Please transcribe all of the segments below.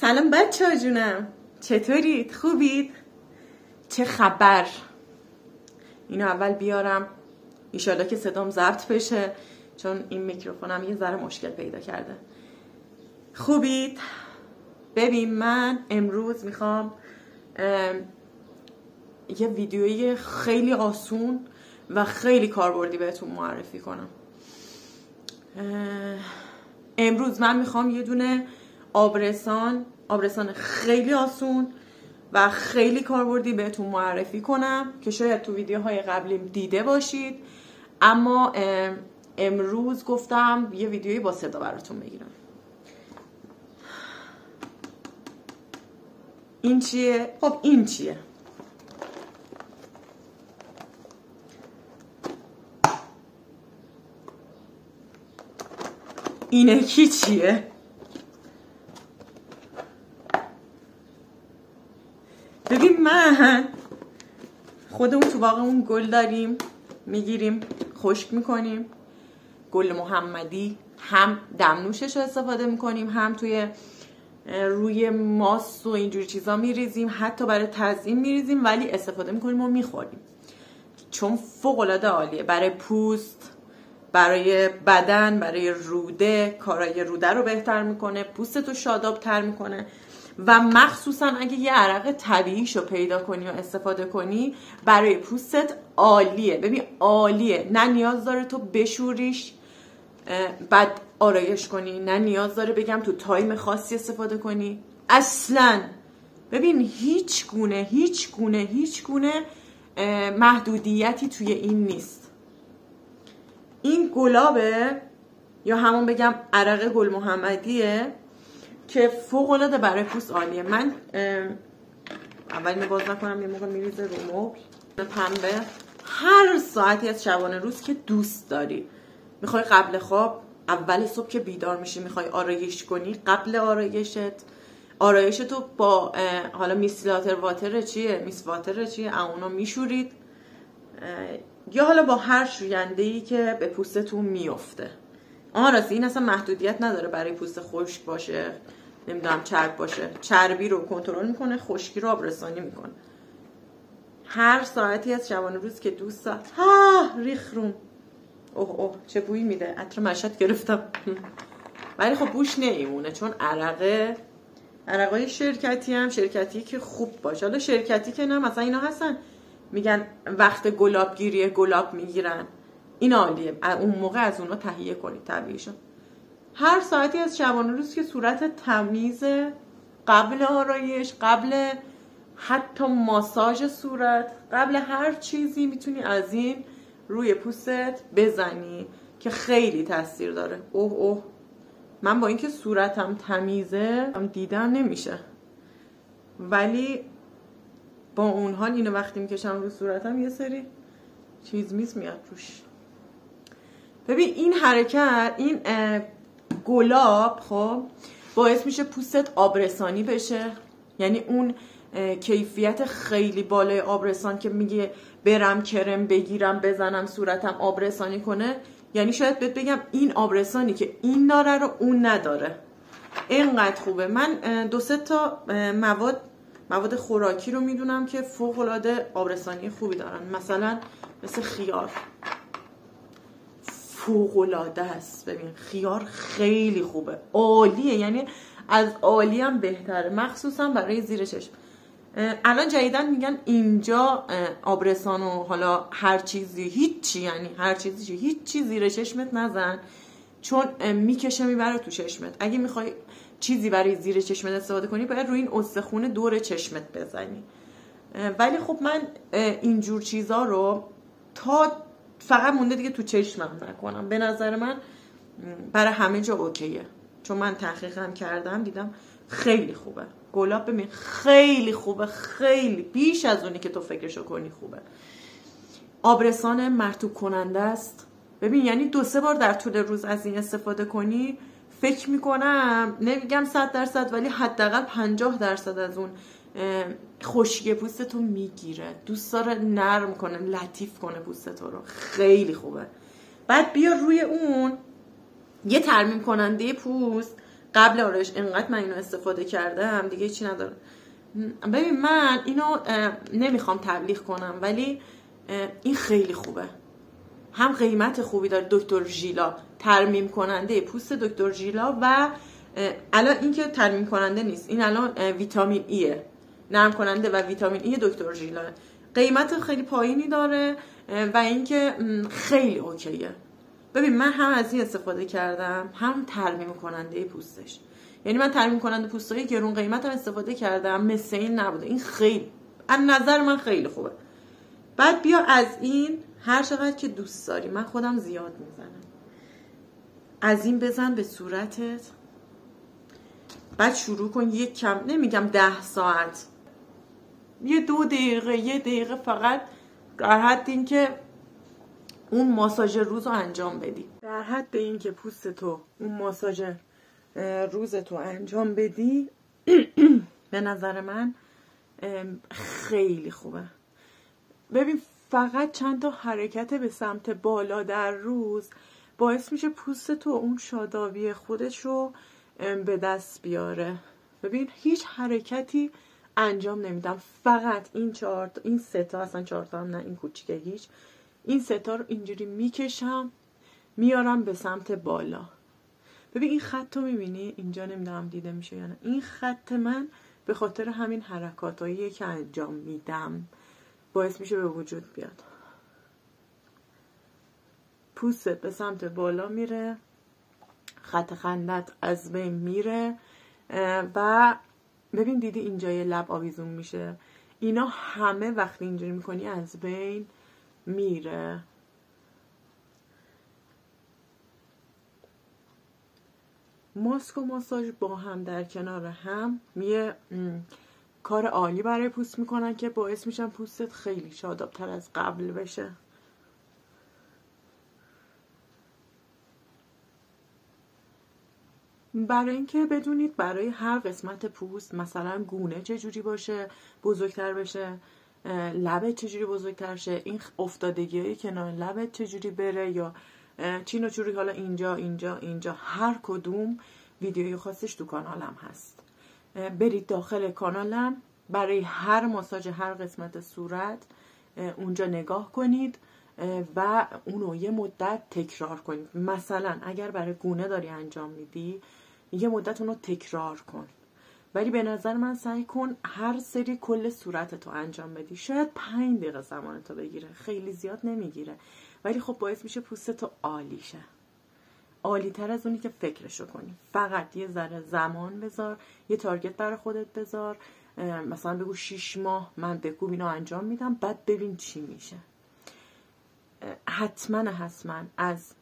سلام بچه ها جونم، چطورید؟ خوبید؟ چه خبر؟ اینو اول بیارم ایشالا که صدام ضبط بشه، چون این میکروفونم یه ذره مشکل پیدا کرده. خوبید؟ ببین من امروز میخوام یه ویدیوی خیلی آسون و خیلی کاربردی بهتون معرفی کنم. امروز من میخوام یه دونه آبرسان خیلی آسون و خیلی کاربردی بهتون معرفی کنم که شاید تو ویدیوهای قبلی دیده باشید، اما امروز گفتم یه ویدیوی با صدا براتون بگیرم. این چیه؟ خب این چیه؟ اینه کی چیه؟ ببین من خودمون تو باغمون گل داریم، میگیریم خشک میکنیم، گل محمدی، هم دمنوشش رو استفاده میکنیم، هم توی روی ماست و اینجور چیزا میریزیم، حتی برای تزیین میریزیم، ولی استفاده میکنیم و میخوریم چون فوق العاده عالیه برای پوست، برای بدن، برای روده. کارای روده رو بهتر میکنه، پوستتو شاداب تر میکنه و مخصوصا اگه یه عرق طبیعیشو پیدا کنی و استفاده کنی برای پوستت عالیه. ببین عالیه، نه نیاز داره تو بشوریش بعد آرایش کنی، نه نیاز داره بگم تو تایم خاصی استفاده کنی اصلا. ببین هیچ گونه محدودیتی توی این نیست. این گلابه یا همون بگم عرق گل محمدیه که فوق العاده برای پوست عالیه. من اول باز نکنم، یه موقع میریزه رو مبل. پنبه هر ساعتی از شبانه روز که دوست داری، میخوای قبل خواب، اول صبح که بیدار میشی میخوای آرایش کنی، قبل آرایشتو با حالا میس واتر چیه اونو میشورید، یا حالا با هر شوینده‌ای که به پوستتون میفته. راستی این اصلا محدودیت نداره برای پوست خشک باشه، نمیدونم چرب باشه، چربی رو کنترل میکنه، خشکی رو آبرسانی میکنه. هر ساعتی از شبانه روز که دوست داری. ریخ روم. اوه چه بویی میده، عطر مشهد گرفتم. ولی خب بوش نمیمونه چون عرقای شرکتی که خوب باشه. حالا شرکتی که نه، مثلا اینا هستن میگن وقت گلاب گیریه گلاب میگیرن، این عالیه، اون موقع از اونا تهیه کنید طبیعیشون. هر ساعتی از شبانه روز که صورت تمیز، قبل آرایش، قبل حتی ماساژ صورت، قبل هر چیزی میتونی از این روی پوستت بزنی که خیلی تاثیر داره. اوه من با اینکه صورتم تمیزه دیدن نمیشه، ولی با اون حال اینو وقتی میکشم رو صورتم یه سری چیز میاد روش. ببین این حرکت، این گلاب خب باعث میشه پوستت آبرسانی بشه. یعنی اون کیفیت خیلی بالای آبرسان که میگه برم کرم بگیرم بزنم صورتم آبرسانی کنه، یعنی شاید بهت بگم این آبرسانی که این داره رو اون نداره. اینقدر خوبه. من 2-3 تا مواد خوراکی رو میدونم که فوق العاده آبرسانی خوبی دارن، مثلا مثل خیار، فوق العاده است. ببین خیار خیلی خوبه، عالیه، یعنی از عالی هم بهتره، مخصوصا برای زیر چشم. الان جدیدن میگن اینجا آبرسان و حالا هر چیزی هیچی زیر چشمت نزن، چون میکشه میبره تو چشمت. اگه میخوای چیزی برای زیر چشمت استفاده کنی باید روی این استخون دور چشمت بزنی. ولی خب من اینجور چیزا رو تا فقط مونده دیگه تو چشمم نکنم. به نظر من برای همه جا اوکیه، چون من تحقیقم کردم دیدم خیلی خوبه. گلاب ببین خیلی خوبه، خیلی بیش از اونی که تو فکرشو کنی خوبه. آبرسان مرطوب کننده است. ببین یعنی 2-3 بار در طول روز از این استفاده کنی، فکر میکنم نمیگم 100%، ولی حداقل 50% از اون خشکی پوستتو میگیره. دوست داره نرم کنه، لطیف کنه پوستتو رو، خیلی خوبه. بعد بیا روی اون یه ترمیم کننده پوست قبل آرایش انقدر من اینو استفاده کردم دیگه چی ندارم. ببین من اینو نمیخوام تبلیغ کنم ولی این خیلی خوبه، هم قیمت خوبی داره. دکتر ژیلا ترمیم کننده پوست دکتر ژیلا و الان این که ترمیم کننده نیست، این الان ویتامین ایه، نرم کننده و ویتامین ای دکتر ژیلا. قیمت خیلی پایینی داره و اینکه خیلی اوکیه. ببین من هم از این استفاده کردم هم ترمیم کننده پوستش، یعنی من ترمیم کننده پوستای گرون قیمت هم استفاده کردم، مثل این نبوده. این خیلی از نظر من خیلی خوبه. بعد بیا از این هر چقدر که دوست داری، من خودم زیاد میزنم، از این بزن به صورتت. بعد شروع کن یک کم، نمیگم 10 ساعت، یه 2 دقیقه 1 دقیقه فقط در حد این که اون ماساژ روز رو انجام بدی، در حد این که پوستتو اون ماساژ روزتو انجام بدی. به نظر من خیلی خوبه. ببین فقط چند تا حرکت به سمت بالا در روز باعث میشه پوستتو اون شادابی خودش رو به دست بیاره. ببین هیچ حرکتی انجام نمیدم، فقط این 3 تا، اصلا 4 تا هم نه، این کوچیکه هیچ، این 3 تا رو اینجوری میکشم میارم به سمت بالا. ببین این خط رو میبینی اینجا، نمیدونم دیده میشه یا نه، این خط من به خاطر همین حرکاتاییه که انجام میدم باعث میشه به وجود بیاد. پوستت به سمت بالا میره، خط خندت از بین میره و ببین دیدی اینجای لب آویزون میشه، اینا همه وقتی اینجوری میکنی از بین میره. ماسک و ماساژ با هم در کنار هم یه کار عالی برای پوست میکنن که باعث میشن پوستت خیلی شادابتر از قبل بشه. برای اینکه بدونید برای هر قسمت پوست، مثلا گونه چجوری باشه بزرگتر بشه، لبت چجوری بزرگتر شه، این افتادگی کنار لبت چجوری بره، یا چین و چوری، حالا اینجا هر کدوم ویدیوی خاصش تو کانالم هست. برید داخل کانالم، برای هر ماساژ هر قسمت صورت اونجا نگاه کنید و اونو یه مدت تکرار کنید. مثلا اگر برای گونه داری انجام میدی یه مدت اونو تکرار کن، ولی به نظر من سعی کن هر سری کل صورتتو انجام بدی. شاید 5 دقیقه زمانتو بگیره، خیلی زیاد نمیگیره، ولی خب باعث میشه پوستتو عالی شه، عالی تر از اونی که فکرشو کنی. فقط یه ذره زمان بذار، یه تارگت برای خودت بذار، مثلا بگو 6 ماه من بگو اینو انجام میدم، بعد ببین چی میشه. حتما از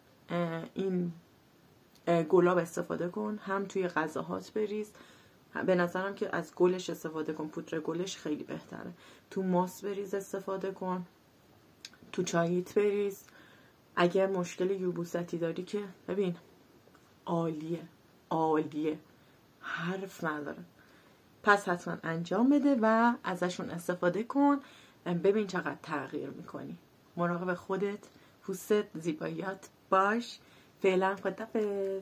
این گلاب استفاده کن، هم توی غذاهات بریز، به نظرم که از گلش استفاده کن، پودر گلش خیلی بهتره، تو ماست بریز استفاده کن، تو چاییت بریز. اگر مشکل یبوستی داری که ببین عالیه، حرف نداره. پس حتما انجام بده و ازشون استفاده کن، ببین چقدر تغییر میکنی. مراقب خودت، پوستت، زیباییات باش. فعلا خداحافظ.